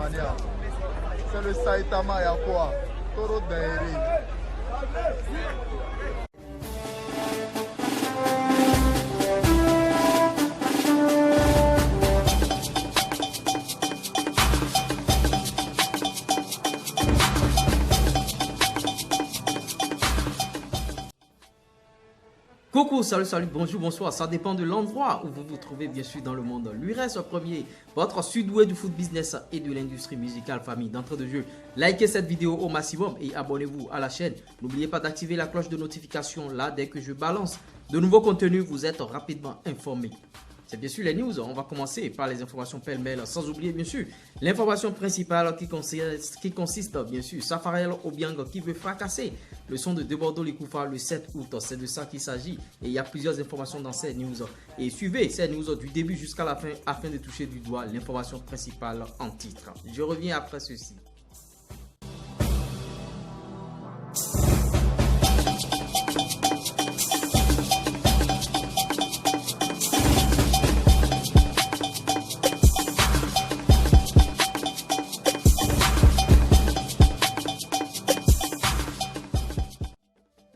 Mania. C'est le Saitama Yakwa. Toro Dairi. Coucou, salut, bonjour, bonsoir, ça dépend de l'endroit où vous vous trouvez bien sûr dans le monde. L'URS premier, votre sud-ouest du foot business et de l'industrie musicale famille d'entrée de jeu. Likez cette vidéo au maximum et abonnez-vous à la chaîne. N'oubliez pas d'activer la cloche de notification là dès que je balance de nouveaux contenus, vous êtes rapidement informés. C'est bien sûr les news, on va commencer par les informations pêle-mêle, sans oublier bien sûr l'information principale qui consiste bien sûr Safarel Obiang qui veut fracasser le son de Bordeaux Likoufa le 7 août, c'est de ça qu'il s'agit et il y a plusieurs informations dans ces news et suivez ces news du début jusqu'à la fin afin de toucher du doigt l'information principale en titre. Je reviens après ceci.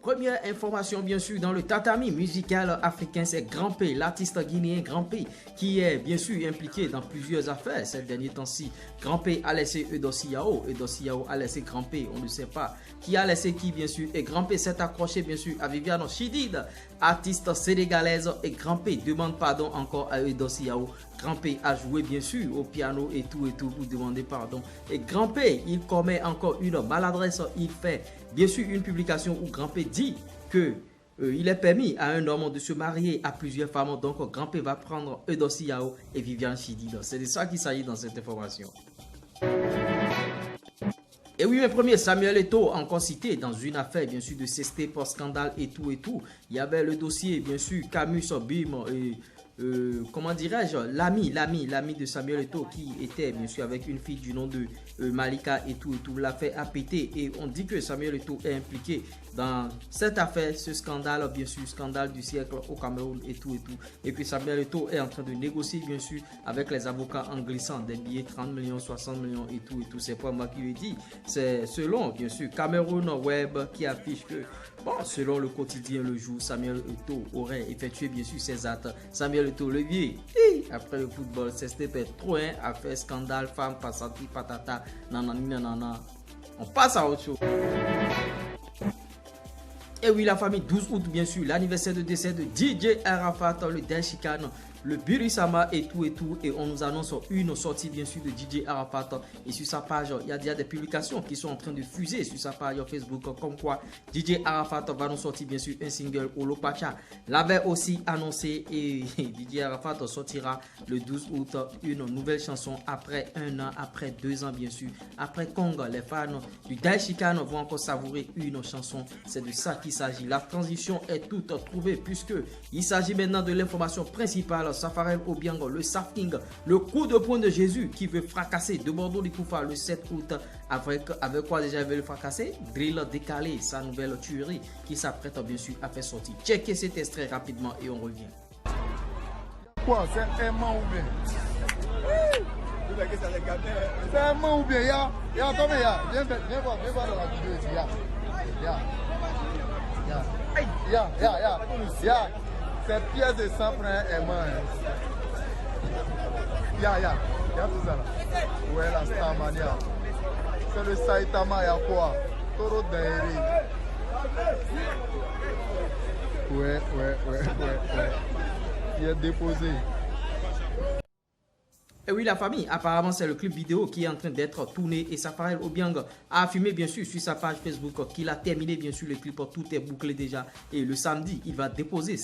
Première information bien sûr dans le tatami musical africain, c'est Grand P, l'artiste guinéen Grand P qui est bien sûr impliqué dans plusieurs affaires ces derniers temps-ci. Grand P a laissé Edosi Yao a laissé Grand P, on ne sait pas qui a laissé qui bien sûr et Grand P s'est accroché bien sûr à Viviane Chidid, artiste sénégalaise et Grand P demande pardon encore à Edosi Yao. Grand P a joué bien sûr au piano et tout pour demander pardon et Grand P il commet encore une maladresse, il fait bien sûr une publication où Grand P dit que il est permis à un homme de se marier à plusieurs femmes, donc Grand P va prendre Edosi Yao et Viviane Chidid. C'est de ça qu'il s'agit dans cette information. Et oui, mes premiers, Samuel Eto'o, encore cité dans une affaire, bien sûr, de cesté pour scandale et tout. Il y avait le dossier, bien sûr, Camus Bim et comment dirais-je, l'ami de Samuel Eto'o qui était bien sûr avec une fille du nom de Malika et tout. L'affaire a pété et on dit que Samuel Eto'o est impliqué dans cette affaire, ce scandale, bien sûr, scandale du siècle au Cameroun et tout. Et puis Samuel Eto'o est en train de négocier, bien sûr, avec les avocats en glissant des billets 30 millions, 60 millions et tout. C'est pas moi qui le dis, c'est selon, bien sûr, Cameroun Web qui affiche que, bon, selon le quotidien Le Jour, Samuel Eto'o aurait effectué, bien sûr, ses actes. Samuel Eto'o, le vieux, après le football, c'était trop, hein, affaire scandale, femme, passati, patata, nanana. On passe à autre chose. Et oui, la famille, 12 août, bien sûr, l'anniversaire de décès de DJ Arafat, le Daishikan, le Birisama et tout. Et on nous annonce une sortie, bien sûr, de DJ Arafat. Et sur sa page, il y a déjà des publications qui sont en train de fuser sur sa page Facebook. Comme quoi, DJ Arafat va nous sortir, bien sûr, un single Olopacha. L'avait aussi annoncé et DJ Arafat sortira le 12 août une nouvelle chanson après un an, après 2 ans, bien sûr. Après Kong, les fans du Daishikan vont encore savourer une chanson. C'est de ça qu'il s'agit. La transition est toute trouvée puisque il s'agit maintenant de l'information principale. Safarel Obiang, le Safking, le coup de poing de Jésus qui veut fracasser de Bordeaux Likoufa le 7 août. Avec quoi déjà il veut le fracasser? Drill décalé, sa nouvelle tuerie qui s'apprête bien sûr à faire sortir. Checkez cet extrait rapidement et on revient. Quoi, c'est un man ou bien? C'est un man ou bien? Attends, viens voir dans la vidéo ici. C'est pièce de sang pour un aimant. Il y a tout ça là. Ouais, la Star Mania. C'est le Saitama Yakwa. Toro Dairi. Ouais. Il est déposé. Et oui, la famille, apparemment c'est le clip vidéo qui est en train d'être tourné et Safarel Obiang a affirmé bien sûr sur sa page Facebook qu'il a terminé bien sûr le clip, tout est bouclé déjà et le samedi il va déposer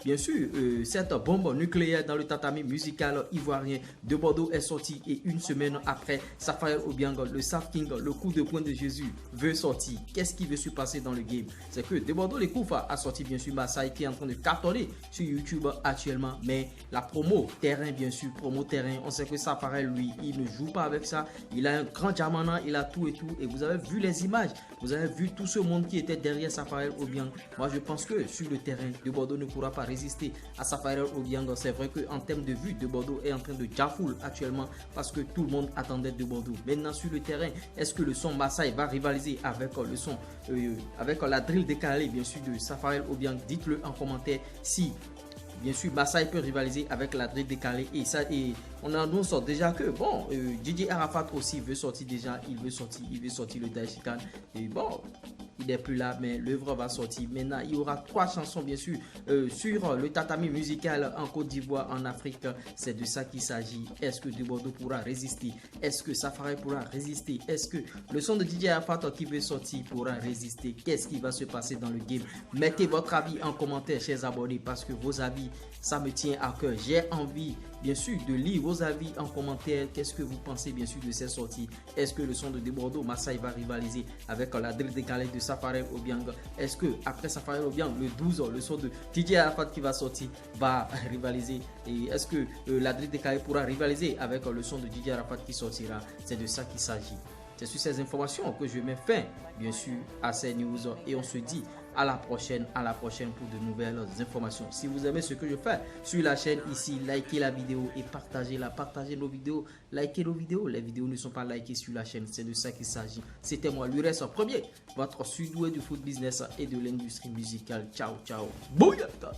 bien sûr cette bombe nucléaire dans le tatami musical ivoirien de Bordeaux est sorti et une semaine après Safarel Obiang, le Saf King, le coup de poing de Jésus veut sortir. Qu'est-ce qui veut se passer dans le game? C'est que de Bordeaux Likoufa a sorti bien sûr Masai qui est en train de cartonner sur YouTube actuellement, mais la promo terrain bien sûr, promo terrain, On sait que Safarel, lui, il ne joue pas avec ça. Il a un grand Djamana, il a tout et tout. Et vous avez vu les images. Vous avez vu tout ce monde qui était derrière Safarel Obiang. Moi, je pense que sur le terrain, De Bordeaux ne pourra pas résister à Safarel Obiang. C'est vrai qu'en termes de vue, De Bordeaux est en train de jafoul actuellement parce que tout le monde attendait De Bordeaux. Maintenant, sur le terrain, est-ce que le son Maasai va rivaliser avec le son, avec la drill décalée, bien sûr, de Safarel Obiang? Dites-le en commentaire si, bien sûr, Maasai peut rivaliser avec la drill décalée. Et ça, et on annonce déjà que, bon, DJ Arafat aussi veut sortir déjà. Il veut sortir le Daishikan. Et bon, il n'est plus là, mais l'œuvre va sortir. Maintenant, il y aura 3 chansons, bien sûr, sur le tatami musical en Côte d'Ivoire, en Afrique. C'est de ça qu'il s'agit. Est-ce que De Bordeaux pourra résister? Est-ce que Safarel pourra résister? Est-ce que le son de DJ Arafat qui veut sortir pourra résister? Qu'est-ce qui va se passer dans le game? Mettez votre avis en commentaire, chers abonnés, parce que vos avis, ça me tient à cœur. J'ai envie, bien sûr, de lire vos avis en commentaire. Qu'est-ce que vous pensez, bien sûr, de ces sorties? Est-ce que le son de Bordeaux, Maasai va rivaliser avec la drill décalée de Safarel Obiang? Est-ce que après Safarel Obiang, le 12, le son de DJ Arafat qui va sortir va rivaliser? Et est-ce que la drill décalée pourra rivaliser avec le son de DJ Arafat qui sortira? C'est de ça qu'il s'agit. C'est sur ces informations que je mets fin, bien sûr, à ces news. Et on se dit à la prochaine pour de nouvelles informations. Si vous aimez ce que je fais sur la chaîne ici, likez la vidéo et partagez-la. Partagez nos vidéos, likez nos vidéos. Les vidéos ne sont pas likées sur la chaîne, c'est de ça qu'il s'agit. C'était moi, Lures Premier, votre sudoué du foot business et de l'industrie musicale. Ciao, ciao. Bouillaka.